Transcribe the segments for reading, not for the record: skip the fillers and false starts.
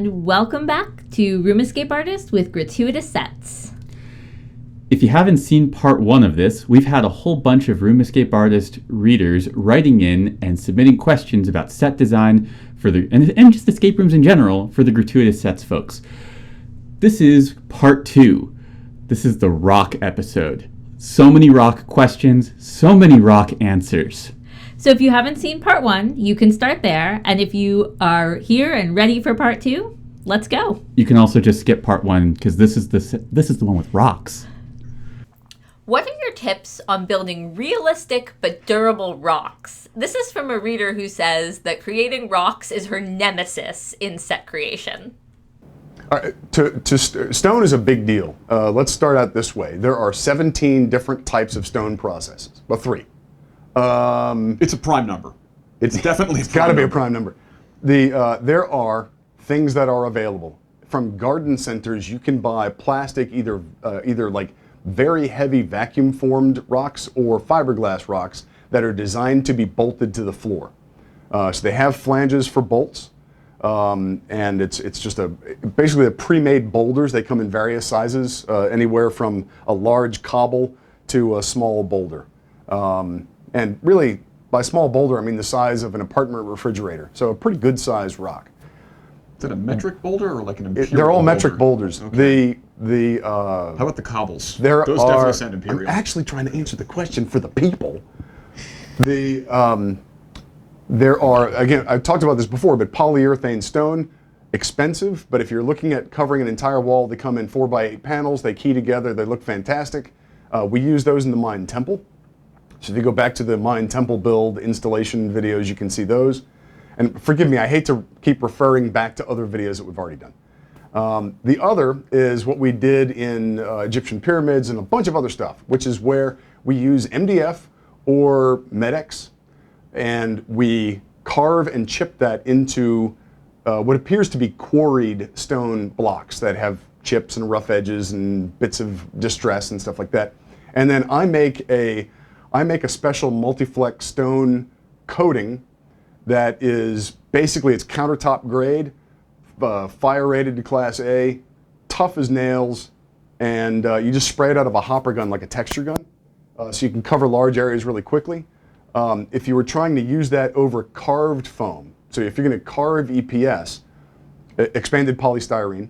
and welcome back to Room Escape Artist with Gratuitous Sets. If you haven't seen part 1 of this, we've had a whole bunch of Room Escape Artist readers writing in and submitting questions about set design for and just escape rooms in general for the Gratuitous Sets folks. This is part 2. This is the rock episode. So many rock questions, so many rock answers. So if you haven't seen part 1, you can start there. And if you are here and ready for part 2, let's go. You can also just skip part 1 because this is the one with rocks. What are your tips on building realistic but durable rocks? This is from a reader who says that creating rocks is her nemesis in set creation. Stone is a big deal. Let's start out this way. There are 17 different types of stone processes. Well, 3. It's a prime number. It's definitely got to be a prime number. There are things that are available. From garden centers, you can buy plastic, either like very heavy vacuum formed rocks or fiberglass rocks that are designed to be bolted to the floor. So they have flanges for bolts, and it's just basically a pre-made boulders. They come in various sizes, anywhere from a large cobble to a small boulder. And really, by small boulder, I mean the size of an apartment refrigerator. So a pretty good sized rock. Is it a metric boulder or like an imperial They're all boulder? metric boulders. Okay. How about the cobbles? Those definitely sound imperial. I'm actually trying to answer the question for the people. There are, again, I've talked about this before, but polyurethane stone, expensive, but if you're looking at covering an entire wall, they come in 4x8 panels, they key together, they look fantastic. We use those in the Mayan Temple. So if you go back to the Mayan Temple build installation videos, you can see those. And forgive me, I hate to keep referring back to other videos that we've already done. The other is what we did in Egyptian pyramids and a bunch of other stuff, which is where we use MDF or Medex, and we carve and chip that into what appears to be quarried stone blocks that have chips and rough edges and bits of distress and stuff like that. And then I make a special multi-flex stone coating that is basically, it's countertop grade, fire rated to class A, tough as nails, and you just spray it out of a hopper gun like a texture gun, so you can cover large areas really quickly. If you were trying to use that over carved foam, so if you're going to carve EPS, expanded polystyrene,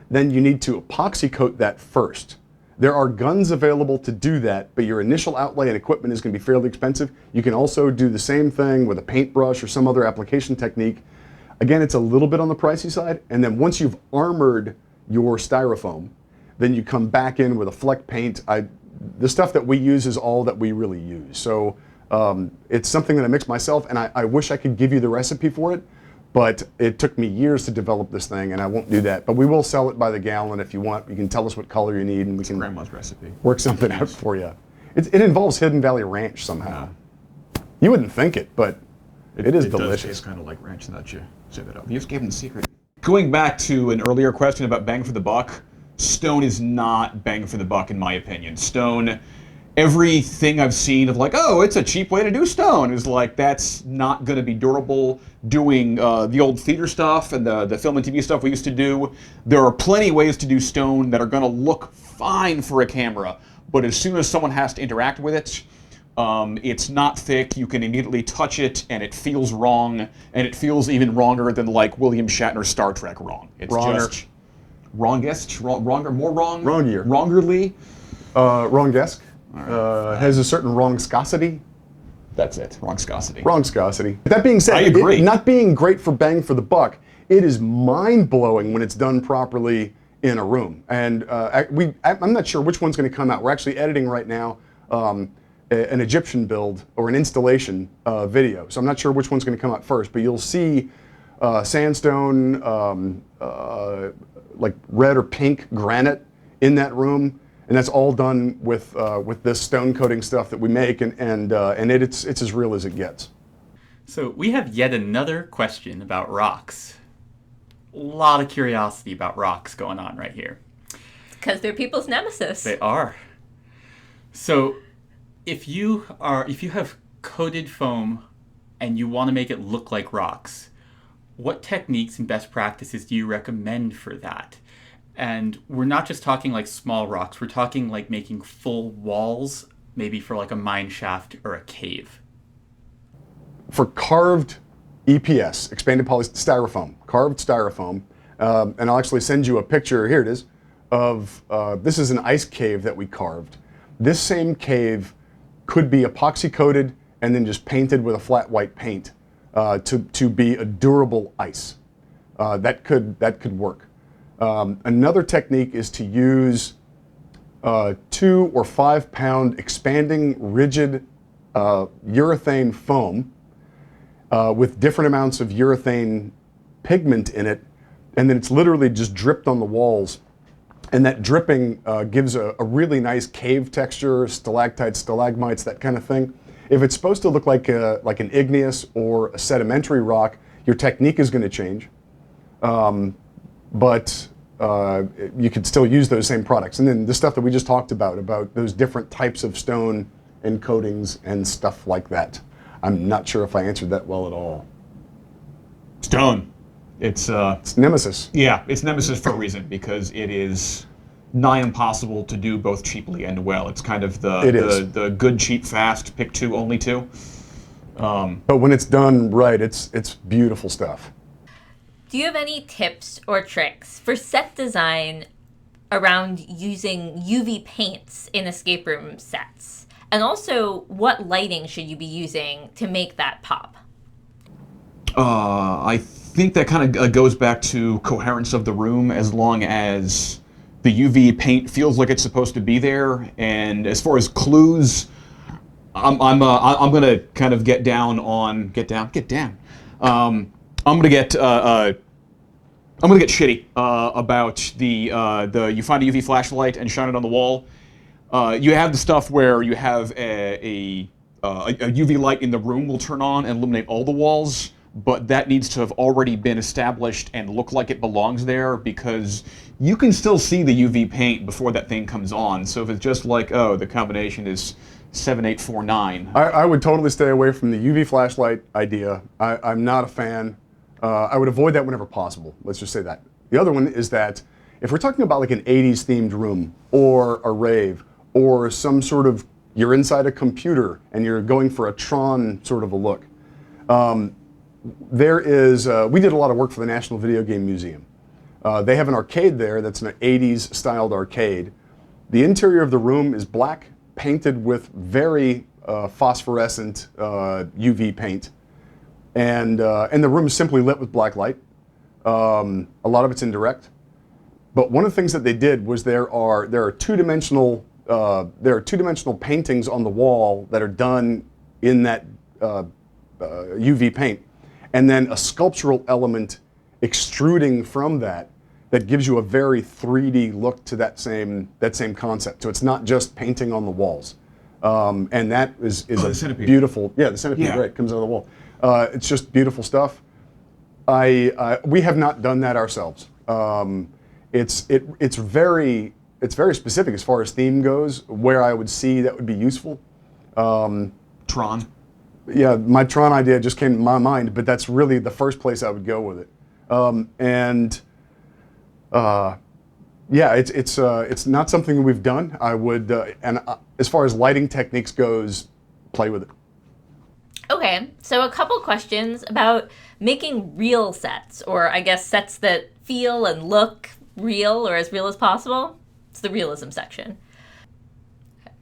then you need to epoxy coat that first. There are guns available to do that, but your initial outlay and equipment is going to be fairly expensive. You can also do the same thing with a paintbrush or some other application technique. Again, it's a little bit on the pricey side, and then once you've armored your styrofoam, then you come back in with a fleck paint. The stuff that we use is all that we really use. So it's something that I mix myself, and I wish I could give you the recipe for it, but it took me years to develop this thing, and I won't do that. But we will sell it by the gallon if you want. You can tell us what color you need, and we can grandma's recipe. Work something out for you. It involves Hidden Valley Ranch somehow. Yeah. You wouldn't think it, but it is delicious. It does taste kind of like ranch now that you say that up. You just gave them the secret. Going back to an earlier question about bang for the buck, stone is not bang for the buck in my opinion. Stone, everything I've seen of like, oh, it's a cheap way to do stone is like, that's not going to be durable. Doing the old theater stuff and the film and TV stuff we used to do, there are plenty of ways to do stone that are going to look fine for a camera, but as soon as someone has to interact with it, it's not thick, you can immediately touch it, and it feels wrong, and it feels even wronger than like William Shatner's Star Trek wrong. It's just wrongest, wronger, more wrong? Wrongier. Wrongerly? Wrongesque. Right. Has a certain wrongosity. That's it, wrongosity. Wrongosity. That being said, I agree. Not being great for bang for the buck, it is mind-blowing when it's done properly in a room. And I'm not sure which one's going to come out. We're actually editing right now an Egyptian build or an installation video. So I'm not sure which one's going to come out first, but you'll see sandstone, like red or pink granite in that room. And that's all done with this stone coating stuff that we make, and it's as real as it gets. So we have yet another question about rocks. A lot of curiosity about rocks going on right here. Because they're people's nemesis. They are. So if you have coated foam and you want to make it look like rocks, what techniques and best practices do you recommend for that? And we're not just talking like small rocks, we're talking like making full walls, maybe for like a mine shaft or a cave. For carved EPS, expanded polystyrofoam, carved styrofoam, and I'll actually send you a picture, here it is, of, this is an ice cave that we carved. This same cave could be epoxy coated and then just painted with a flat white paint to be a durable ice. That could work. Another technique is to use 2 or 5 pound expanding rigid urethane foam with different amounts of urethane pigment in it, and then it's literally just dripped on the walls. And that dripping gives a really nice cave texture, stalactites, stalagmites, that kind of thing. If it's supposed to look like an igneous or a sedimentary rock, your technique is going to change. But you could still use those same products. And then the stuff that we just talked about those different types of stone and coatings and stuff like that. I'm not sure if I answered that well at all. Stone. It's Nemesis. Yeah, it's Nemesis for a reason, because it is nigh impossible to do both cheaply and well. It's kind of the good, cheap, fast, pick 2, only 2. But when it's done right, it's beautiful stuff. Do you have any tips or tricks for set design around using UV paints in escape room sets? And also, what lighting should you be using to make that pop? I think that kind of goes back to coherence of the room, as long as the UV paint feels like it's supposed to be there. And as far as clues, I'm gonna kind of get down. I'm gonna get shitty about the you find a UV flashlight and shine it on the wall. You have the stuff where you have a UV light in the room will turn on and illuminate all the walls, but that needs to have already been established and look like it belongs there, because you can still see the UV paint before that thing comes on. So if it's just like, oh, the combination is 7849. I would totally stay away from the UV flashlight idea. I'm not a fan. I would avoid that whenever possible. Let's just say that. The other one is that if we're talking about like an 80s themed room or a rave or some sort of, you're inside a computer and you're going for a Tron sort of a look. There is, we did a lot of work for the National Video Game Museum. They have an arcade there that's an 80s styled arcade. The interior of the room is black, painted with very phosphorescent UV paint. And the room is simply lit with black light. A lot of it's indirect. But one of the things that they did was there are two-dimensional paintings on the wall that are done in that UV paint, and then a sculptural element extruding from that gives you a very 3D look to that same concept. So it's not just painting on the walls, and that is a beautiful. Yeah, the centipede, right, comes out of the wall. It's just beautiful stuff. We have not done that ourselves. It's very specific as far as theme goes. Where I would see that would be useful. Tron. Yeah, my Tron idea just came to my mind, but that's really the first place I would go with it. Yeah, it's not something we've done. I would, as far as lighting techniques goes, play with it. Okay, so a couple questions about making real sets, or I guess sets that feel and look real or as real as possible. It's the realism section. Okay.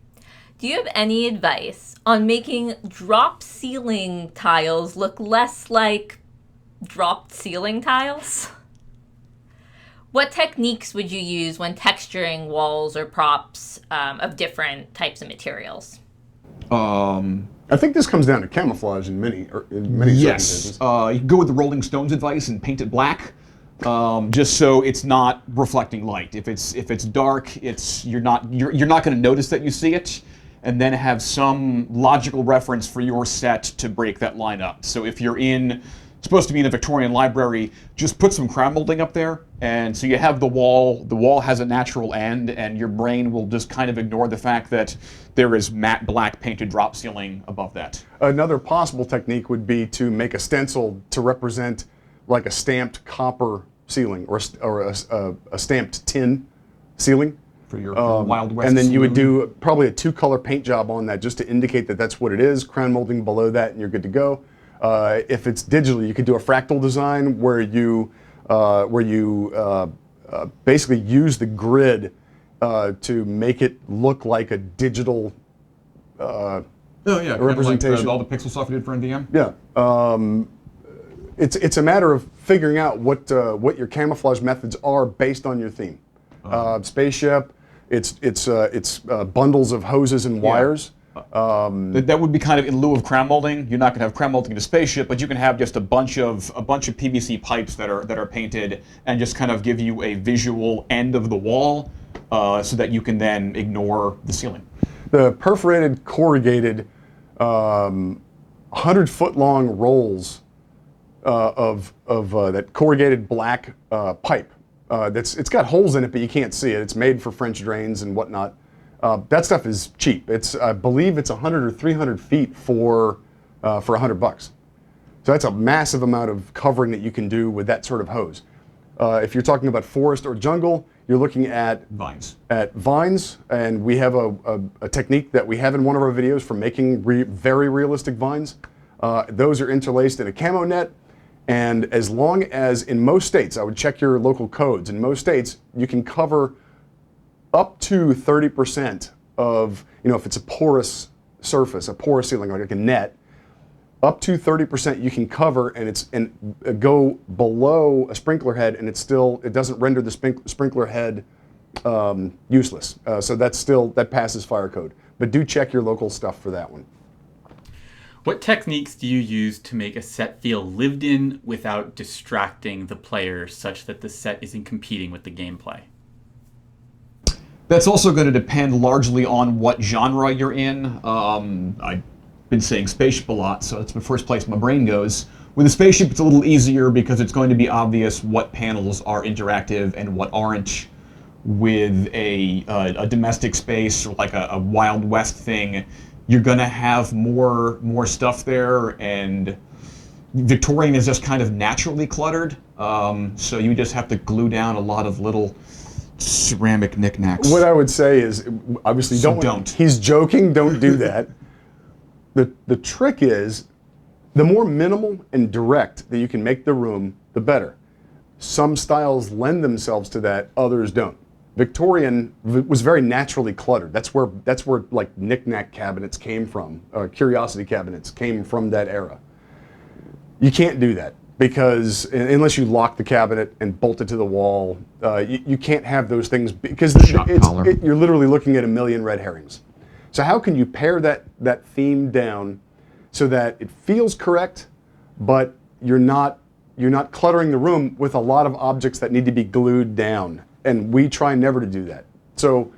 Do you have any advice on making drop ceiling tiles look less like dropped ceiling tiles? What techniques would you use when texturing walls or props of different types of materials? I think this comes down to camouflage in many yes. circumstances. You go with the Rolling Stones advice and paint it black, just so it's not reflecting light. If it's dark, you're not going to notice that you see it, and then have some logical reference for your set to break that line up. So if you're supposed to be in a Victorian library, just put some crown molding up there, and so you have the wall. The wall has a natural end, and your brain will just kind of ignore the fact that there is matte black painted drop ceiling above that. Another possible technique would be to make a stencil to represent like a stamped copper ceiling or a stamped tin ceiling. For your Wild West And then you would saloon. do probably a 2-color paint job on that just to indicate that that's what it is, crown molding below that, and you're good to go. If it's digital, you could do a fractal design where you basically use the grid to make it look like a digital Oh yeah, representation. All the pixel stuff you did for NVM. Yeah. It's a matter of figuring out what your camouflage methods are based on your theme. Spaceship, it's bundles of hoses and wires. That would be kind of in lieu of crown molding. You're not going to have crown molding in a spaceship, but you can have just a bunch of PVC pipes that are painted and just kind of give you a visual end of the wall, so that you can then ignore the ceiling. The perforated, corrugated, 100-foot long rolls of that corrugated black pipe. It's got holes in it, but you can't see it. It's made for French drains and whatnot. That stuff is cheap. I believe it's 100 or 300 feet for $100. So that's a massive amount of covering that you can do with that sort of hose. If you're talking about forest or jungle, you're looking at Vines. And we have a technique that we have in one of our videos for making very realistic vines. Those are interlaced in a camo net. And as long as, in most states, I would check your local codes, in most states, you can cover up to 30% of, if it's a porous surface, a porous ceiling, like a net, up to 30% you can cover and go below a sprinkler head, and it doesn't render the sprinkler head useless. So that passes fire code. But do check your local stuff for that one. What techniques do you use to make a set feel lived in without distracting the player such that the set isn't competing with the gameplay? That's also going to depend largely on what genre you're in. I've been saying spaceship a lot, so that's the first place my brain goes. With a spaceship, it's a little easier because it's going to be obvious what panels are interactive and what aren't. With a domestic space or like a Wild West thing, you're going to have more stuff there, and Victorian is just kind of naturally cluttered, so you just have to glue down a lot of little ceramic knickknacks. What I would say is, obviously, don't. He's joking. Don't do that. The trick is, the more minimal and direct that you can make the room, the better. Some styles lend themselves to that, others don't. Victorian was very naturally cluttered. That's where like knick-knack cabinets came from, curiosity cabinets came from that era. You can't do that because unless you lock the cabinet and bolt it to the wall, you can't have those things because you're literally looking at a million red herrings. So how can you pare that theme down so that it feels correct, but you're not cluttering the room with a lot of objects that need to be glued down? And we try never to do that. So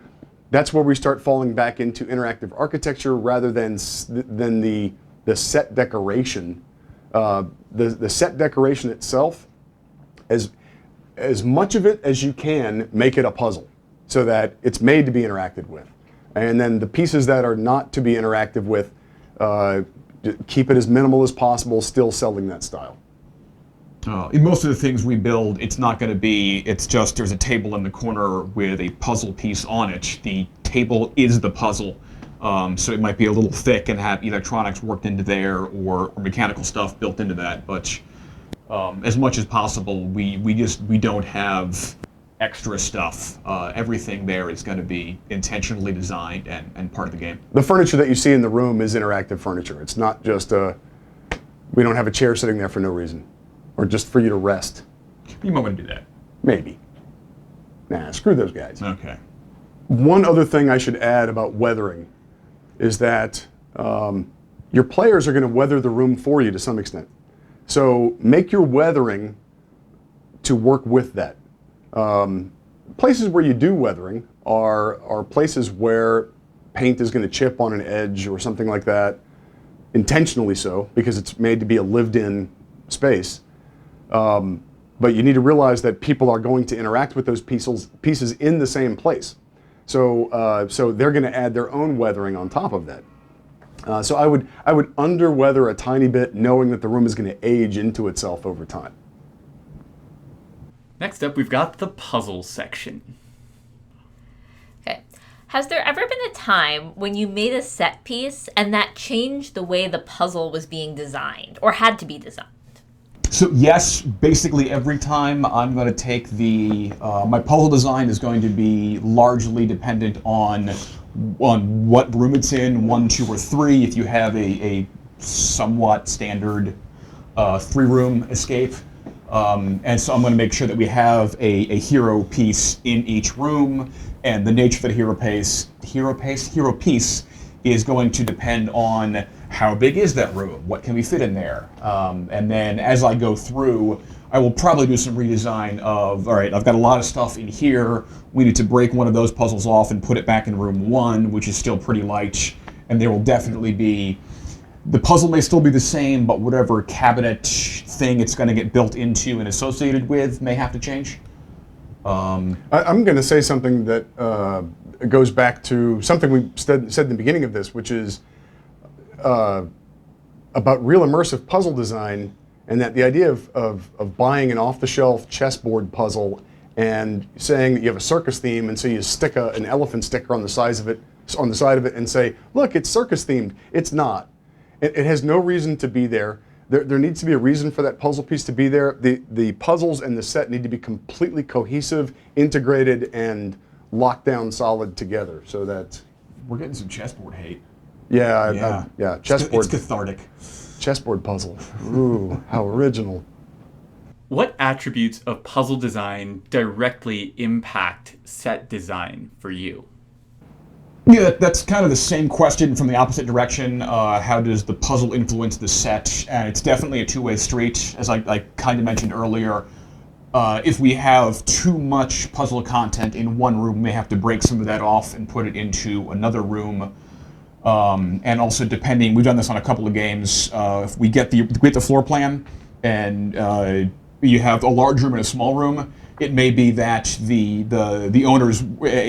that's where we start falling back into interactive architecture rather than the set decoration. The set decoration itself, as much of it as you can, make it a puzzle so that it's made to be interacted with. And then the pieces that are not to be interactive with, keep it as minimal as possible, still selling that style. In most of the things we build, it's not going to be, it's just there's a table in the corner with a puzzle piece on it. The table is the puzzle, so it might be a little thick and have electronics worked into there or mechanical stuff built into that. But as much as possible, we don't have extra stuff. Everything there is going to be intentionally designed and part of the game. The furniture that you see in the room is interactive furniture. It's not just we don't have a chair sitting there for no reason. Or just for you to rest. You might want to do that. Maybe. Nah, screw those guys. Okay. One other thing I should add about weathering is that your players are going to weather the room for you to some extent. So make your weathering to work with that. Places where you do weathering are places where paint is going to chip on an edge or something like that, intentionally so, because it's made to be a lived-in space. But you need to realize that people are going to interact with those pieces in the same place. So they're going to add their own weathering on top of that. So I would under-weather a tiny bit, knowing that the room is going to age into itself over time. Next up, we've got the puzzle section. Okay. Has there ever been a time when you made a set piece and that changed the way the puzzle was being designed or had to be designed? So yes, basically every time I'm going to take my puzzle design is going to be largely dependent on what room it's in, 1, 2, or 3. If you have a somewhat standard 3-room escape. And so I'm going to make sure that we have a hero piece in each room, and the nature of the hero piece is going to depend on how big is that room, what can we fit in there, and then as I go through, I will probably do some redesign of, all right, I've got a lot of stuff in here, we need to break one of those puzzles off and put it back in room 1, which is still pretty light, and there will definitely be, the puzzle may still be the same, but whatever cabinet thing it's going to get built into and associated with may have to change. I'm going to say something that goes back to something we said in the beginning of this, which is about real immersive puzzle design, and that the idea of buying an off-the-shelf chessboard puzzle and saying that you have a circus theme, and so you stick an elephant sticker on the side of it, and say, look, it's circus themed. It's not. It has no reason to be there. There needs to be a reason for that puzzle piece to be there. The puzzles and the set need to be completely cohesive, integrated, and locked down solid together, so that We're getting some chessboard hate. yeah, chessboard. It's cathartic. Chessboard puzzle. Ooh, how original. What attributes of puzzle design directly impact set design for you? Yeah, that's kind of the same question from the opposite direction. How does the puzzle influence the set? And it's definitely a two-way street, as I kind of mentioned earlier. If we have too much puzzle content in one room, we may have to break some of that off and put it into another room. And also depending, we've done this on a couple of games, if we get the floor plan and you have a large room and a small room, it may be that the owners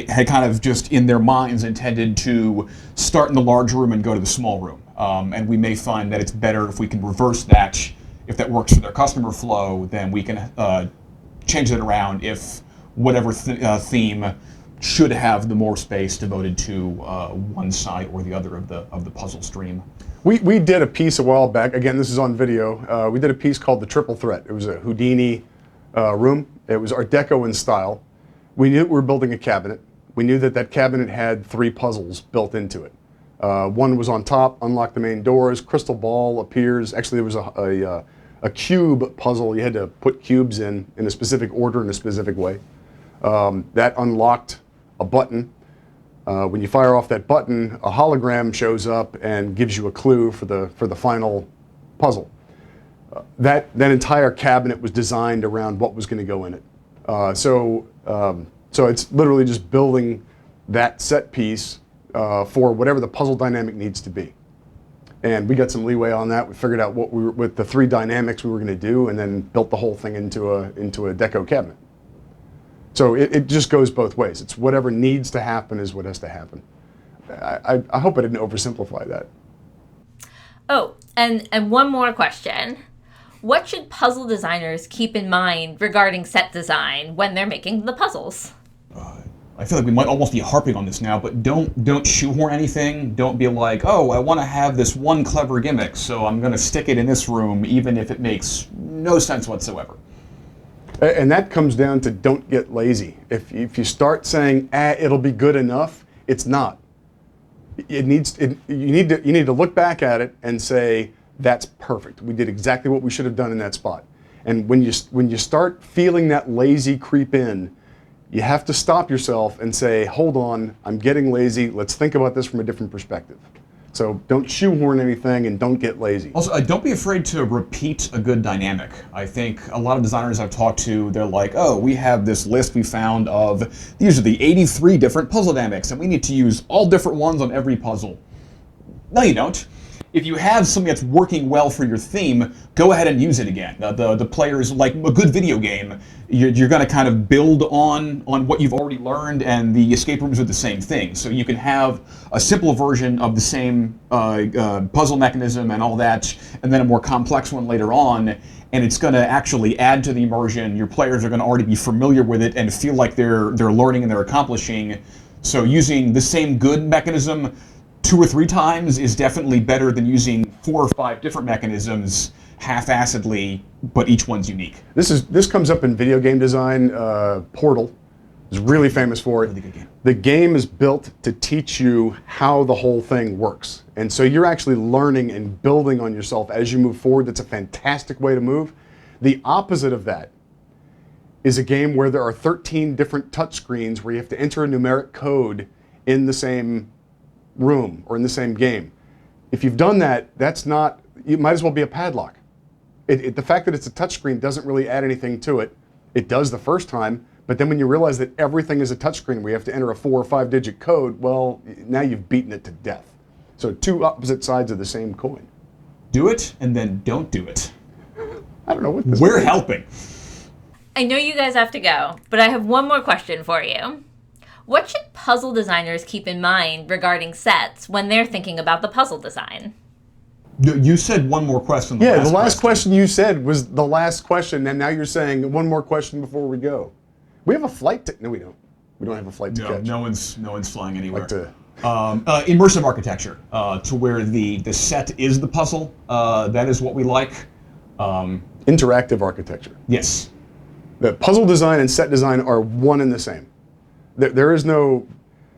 had kind of just in their minds intended to start in the large room and go to the small room. And we may find that it's better if we can reverse that. If that works for their customer flow, then we can change it around if whatever theme should have the more space devoted to one side or the other of the puzzle stream. We did a piece a while back. Again, this is on video. We did a piece called The Triple Threat. It was a Houdini room. It was Art Deco in style. We knew we were building a cabinet. We knew that cabinet had 3 puzzles built into it. One was on top, unlock the main doors, crystal ball appears. Actually, there was a cube puzzle. You had to put cubes in a specific order in a specific way. That unlocked a button. When you fire off that button, a hologram shows up and gives you a clue for the final puzzle. That entire cabinet was designed around what was going to go in it. So it's literally just building that set piece for whatever the puzzle dynamic needs to be. And we got some leeway on that. We figured out what with the 3 dynamics we were going to do, and then built the whole thing into a deco cabinet. So it just goes both ways. It's whatever needs to happen is what has to happen. I hope I didn't oversimplify that. Oh, and one more question. What should puzzle designers keep in mind regarding set design when they're making the puzzles? I feel like we might almost be harping on this now, but don't shoehorn anything. Don't be like, oh, I want to have this one clever gimmick, so I'm going to stick it in this room, even if it makes no sense whatsoever. And that comes down to don't get lazy. If you start saying, it'll be good enough, it's not. You need to look back at it and say, that's perfect. We did exactly what we should have done in that spot. And when you start feeling that lazy creep in, you have to stop yourself and say, hold on, I'm getting lazy. Let's think about this from a different perspective. So don't shoehorn anything and don't get lazy. Also, don't be afraid to repeat a good dynamic. I think a lot of designers I've talked to, they're like, oh, we have this list we found of, these are the 83 different puzzle dynamics, and we need to use all different ones on every puzzle. No, you don't. if you have something that's working well for your theme, go ahead and use it again. The players, like a good video game, you're going to kind of build on what you've already learned, and the escape rooms are the same thing. So you can have a simple version of the same puzzle mechanism and all that, and then a more complex one later on, and it's going to actually add to the immersion. Your players are going to already be familiar with it and feel like they're learning and they're accomplishing. So using the same good mechanism 2 or 3 times is definitely better than using 4 or 5 different mechanisms half-assedly, but each one's unique. This comes up in video game design. Portal is really famous for it. Really good game. The game is built to teach you how the whole thing works, and so you're actually learning and building on yourself as you move forward. That's a fantastic way to move. The opposite of that is a game where there are 13 different touchscreens where you have to enter a numeric code in the same room or in the same game. If you've done that, you might as well be a padlock. The fact that it's a touchscreen doesn't really add anything to it. It does the first time, but then when you realize that everything is a touchscreen where you have to enter a 4 or 5 digit code, well, now you've beaten it to death. So 2 opposite sides of the same coin. Do it, and then don't do it. I don't know what this We're means. helping. I know you guys have to go, but I have one more question for you. What should puzzle designers keep in mind regarding sets when they're thinking about the puzzle design? You said one more question. Yeah, the last question you said was the last question, and now you're saying one more question before we go. We have a flight to... No, we don't. We don't have a flight to catch. No one's flying anywhere. Like to... Immersive architecture, to where the set is the puzzle. That is what we like. Interactive architecture. Yes. The puzzle design and set design are one and the same. There is no...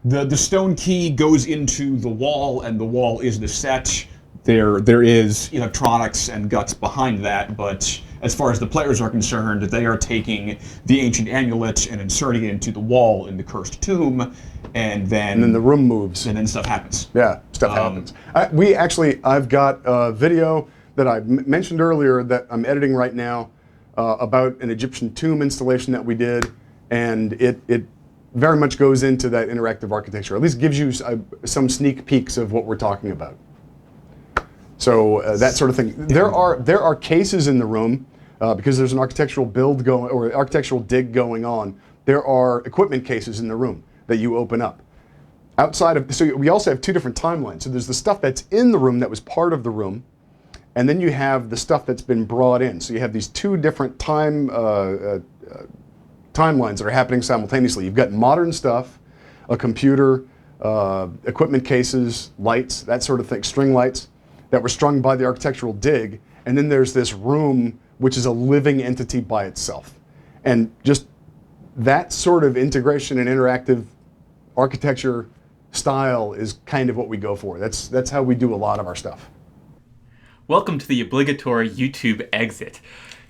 The stone key goes into the wall, and the wall is the set. There is electronics and guts behind that, but as far as the players are concerned, they are taking the ancient amulet and inserting it into the wall in the cursed tomb, and then the room moves. And then stuff happens. Yeah, stuff happens. I've got a video that I mentioned earlier that I'm editing right now about an Egyptian tomb installation that we did, and it very much goes into that interactive architecture, at least gives you some sneak peeks of what we're talking about. So that sort of thing. There are cases in the room because there's an architectural build going, or architectural dig going on. There are equipment cases in the room that you open up. So we also have 2 different timelines. So there's the stuff that's in the room that was part of the room, and then you have the stuff that's been brought in. So you have these 2 different timelines that are happening simultaneously. You've got modern stuff, a computer, equipment cases, lights, that sort of thing, string lights that were strung by the architectural dig, and then there's this room which is a living entity by itself. And just that sort of integration and interactive architecture style is kind of what we go for. That's how we do a lot of our stuff. Welcome to the obligatory YouTube exit.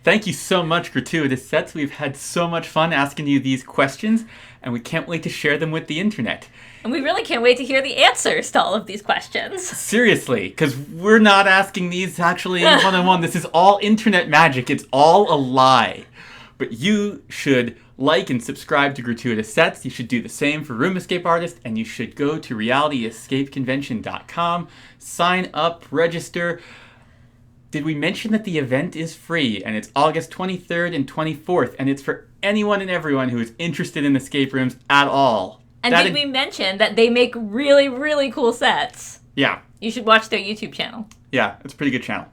Thank you so much, Gratuitous Sets. We've had so much fun asking you these questions, and we can't wait to share them with the internet. And we really can't wait to hear the answers to all of these questions. Seriously, because we're not asking these actually one-on-one. This is all internet magic. It's all a lie. But you should like and subscribe to Gratuitous Sets. You should do the same for Room Escape Artist, and you should go to realityescapeconvention.com, sign up, register. Did we mention that the event is free, and it's August 23rd and 24th, and it's for anyone and everyone who is interested in escape rooms at all? And did we mention that they make really, really cool sets? Yeah. You should watch their YouTube channel. Yeah, it's a pretty good channel.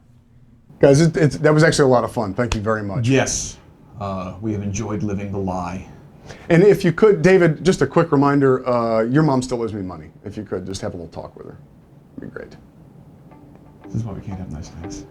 Guys, that was actually a lot of fun. Thank you very much. Yes. We have enjoyed living the lie. And if you could, David, just a quick reminder, your mom still owes me money. If you could, just have a little talk with her. It'd be great. This is why we can't have nice things.